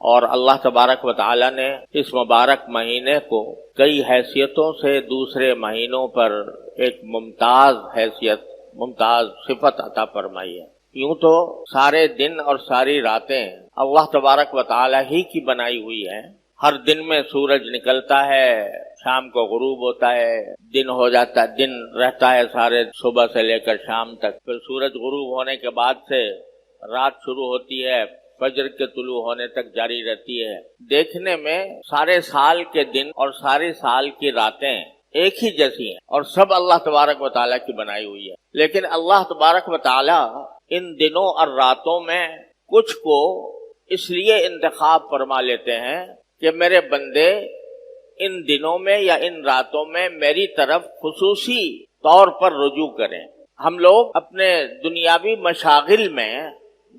اور اللہ تبارک و تعالی نے اس مبارک مہینے کو کئی حیثیتوں سے دوسرے مہینوں پر ایک ممتاز حیثیت، ممتاز صفت عطا فرمائی ہے۔ یوں تو سارے دن اور ساری راتیں اللہ تبارک و تعالی ہی کی بنائی ہوئی ہیں۔ ہر دن میں سورج نکلتا ہے، شام کو غروب ہوتا ہے، دن ہو جاتا ہے، دن رہتا ہے سارے صبح سے لے کر شام تک، پھر سورج غروب ہونے کے بعد سے رات شروع ہوتی ہے، فجر کے طلوع ہونے تک جاری رہتی ہے۔ دیکھنے میں سارے سال کے دن اور سارے سال کی راتیں ایک ہی جیسی ہیں اور سب اللہ تبارک و تعالیٰ کی بنائی ہوئی ہے، لیکن اللہ تبارک و تعالیٰ ان دنوں اور راتوں میں کچھ کو اس لیے انتخاب فرما لیتے ہیں کہ میرے بندے ان دنوں میں یا ان راتوں میں میری طرف خصوصی طور پر رجوع کریں۔ ہم لوگ اپنے دنیاوی مشاغل میں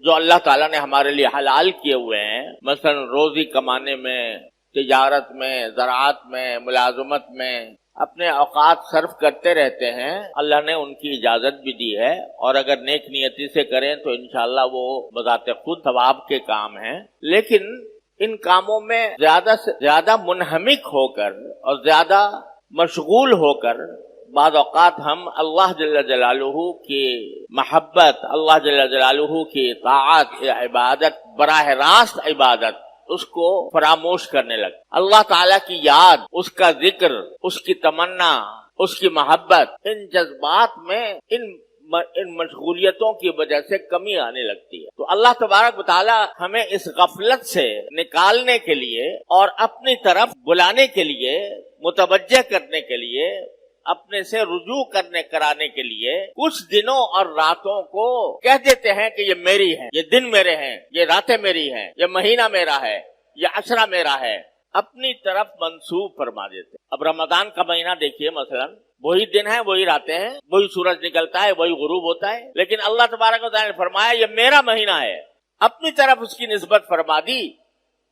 جو اللہ تعالیٰ نے ہمارے لیے حلال کیے ہوئے ہیں، مثلا روزی کمانے میں، تجارت میں، زراعت میں، ملازمت میں اپنے اوقات صرف کرتے رہتے ہیں۔ اللہ نے ان کی اجازت بھی دی ہے، اور اگر نیک نیتی سے کریں تو انشاءاللہ وہ بذات خود ثواب کے کام ہیں، لیکن ان کاموں میں زیادہ سے زیادہ منہمک ہو کر اور زیادہ مشغول ہو کر بعض اوقات ہم اللہ جل جلالہ کی محبت، اللہ جل جلالہ کی طاعت، عبادت، براہ راست عبادت، اس کو فراموش کرنے لگے۔ اللہ تعالیٰ کی یاد، اس کا ذکر، اس کی تمنا، اس کی محبت، ان جذبات میں ان مشغولیتوں کی وجہ سے کمی آنے لگتی ہے۔ تو اللہ تبارک و تعالیٰ ہمیں اس غفلت سے نکالنے کے لیے اور اپنی طرف بلانے کے لیے، متوجہ کرنے کے لیے، اپنے سے رجوع کرانے کے لیے کچھ دنوں اور راتوں کو کہہ دیتے ہیں کہ یہ میری ہیں، یہ دن میرے ہیں، یہ راتیں میری ہیں، یہ مہینہ میرا ہے، یہ عشرہ میرا ہے، اپنی طرف منسوب فرما دیتے۔ اب رمضان کا مہینہ دیکھیے، مثلا وہی دن ہے، وہی راتیں ہیں، وہی سورج نکلتا ہے، وہی غروب ہوتا ہے، لیکن اللہ تبارک و تعالیٰ نے فرمایا یہ میرا مہینہ ہے۔ اپنی طرف اس کی نسبت فرما دی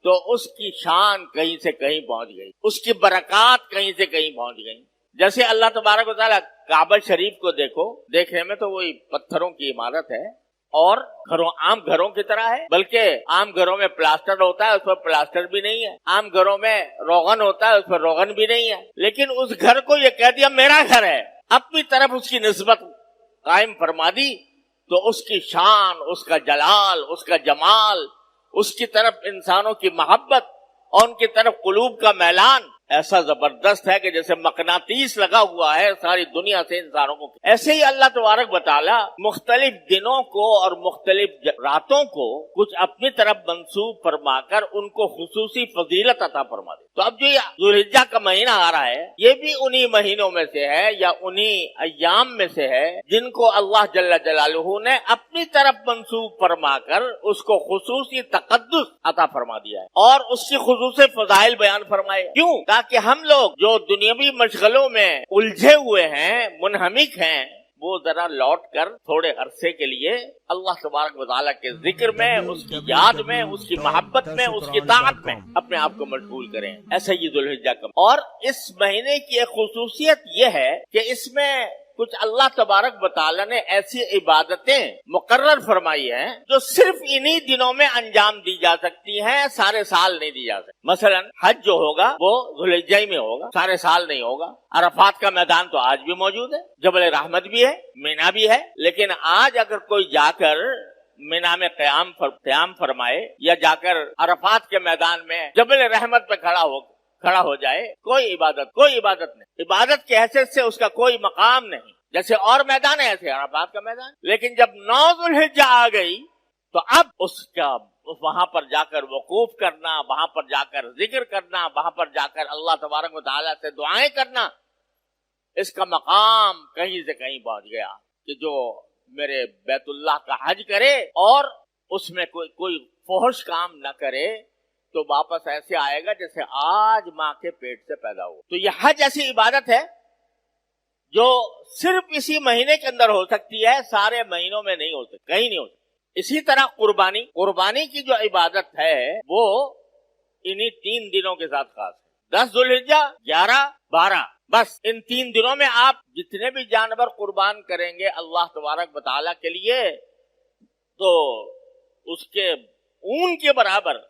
تو اس کی شان کہیں سے کہیں پہنچ گئی، اس کی برکات کہیں سے کہیں پہنچ گئی۔ جیسے اللہ تبارک و تعالیٰ کعبہ شریف کو دیکھو، دیکھنے میں تو وہی پتھروں کی عمارت ہے اور عام گھروں کی طرح ہے، بلکہ عام گھروں میں پلاسٹر ہوتا ہے، اس پر پلاسٹر بھی نہیں ہے، عام گھروں میں روغن ہوتا ہے، اس پر روغن بھی نہیں ہے، لیکن اس گھر کو یہ کہہ دیا میرا گھر ہے، اپنی طرف اس کی نسبت قائم فرما دی تو اس کی شان، اس کا جلال، اس کا جمال، اس کی طرف انسانوں کی محبت اور ان کی طرف قلوب کا میلان ایسا زبردست ہے کہ جیسے مقناطیس لگا ہوا ہے ساری دنیا سے انسانوں کو۔ ایسے ہی اللہ تبارک و تعالی مختلف دنوں کو اور مختلف راتوں کو کچھ اپنی طرف منسوب فرما کر ان کو خصوصی فضیلت عطا فرما دے۔ تو اب جو یہ ذوالحجہ کا مہینہ آ رہا ہے، یہ بھی انہی مہینوں میں سے ہے یا انہی ایام میں سے ہے جن کو اللہ جل جلالہ نے اپنی طرف منسوب فرما کر اس کو خصوصی تقدس عطا فرما دیا ہے اور اس کی خصوصی فضائل بیان فرمائے۔ کیوں؟ تاکہ ہم لوگ جو دنیاوی مشغلوں میں الجھے ہوئے ہیں، منہمک ہیں، وہ ذرا لوٹ کر تھوڑے عرصے کے لیے اللہ تبارک و تعالیٰ کے ذکر میں، اس کی یاد میں، اس کی محبت میں، اس کی طاعت میں اپنے آپ کو مشغول کریں۔ ایسا ہی ذوالحجہ کا، اور اس مہینے کی ایک خصوصیت یہ ہے کہ اس میں کچھ اللہ تبارک و تعالیٰ نے ایسی عبادتیں مقرر فرمائی ہیں جو صرف انہی دنوں میں انجام دی جا سکتی ہیں، سارے سال نہیں دی جا سکتی۔ مثلا حج جو ہوگا وہ ذوالحجہ میں ہوگا، سارے سال نہیں ہوگا۔ عرفات کا میدان تو آج بھی موجود ہے، جبل رحمت بھی ہے، مینا بھی ہے، لیکن آج اگر کوئی جا کر مینا میں قیام فرمائے یا جا کر عرفات کے میدان میں جبل رحمت پہ کھڑا ہو جائے، کوئی عبادت نہیں، عبادت کی حیثیت سے اس کا کوئی مقام نہیں۔ جیسے اور میدان ہے ایسے عرفات کا میدان، لیکن جب 9 ذوالحجہ آ گئی تو اب وہاں پر جا کر وقوف کرنا، وہاں پر جا کر ذکر کرنا، وہاں پر جا کر اللہ تبارک و تعالیٰ سے دعائیں کرنا، اس کا مقام کہیں سے کہیں پہنچ گیا کہ جو میرے بیت اللہ کا حج کرے اور اس میں کوئی فحش کام نہ کرے تو واپس ایسے آئے گا جیسے آج ماں کے پیٹ سے پیدا ہو۔ تو یہ حج ایسی عبادت ہے جو صرف اسی مہینے کے اندر ہو سکتی ہے، سارے مہینوں میں نہیں ہو سکتی، کہیں نہیں ہو سکتی۔ اسی طرح قربانی کی جو عبادت ہے وہ انہی 3 دنوں کے ساتھ خاص ہے، 10 ذوالحجہ، 11، 12، بس ان 3 دنوں میں آپ جتنے بھی جانور قربان کریں گے اللہ تبارک و تعالیٰ کے لیے تو اس کے اون کے برابر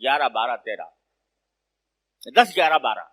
11, 12, 13, 10, 11, 12,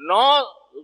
9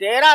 13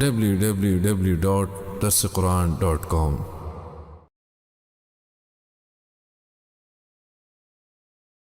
www.darsequran.com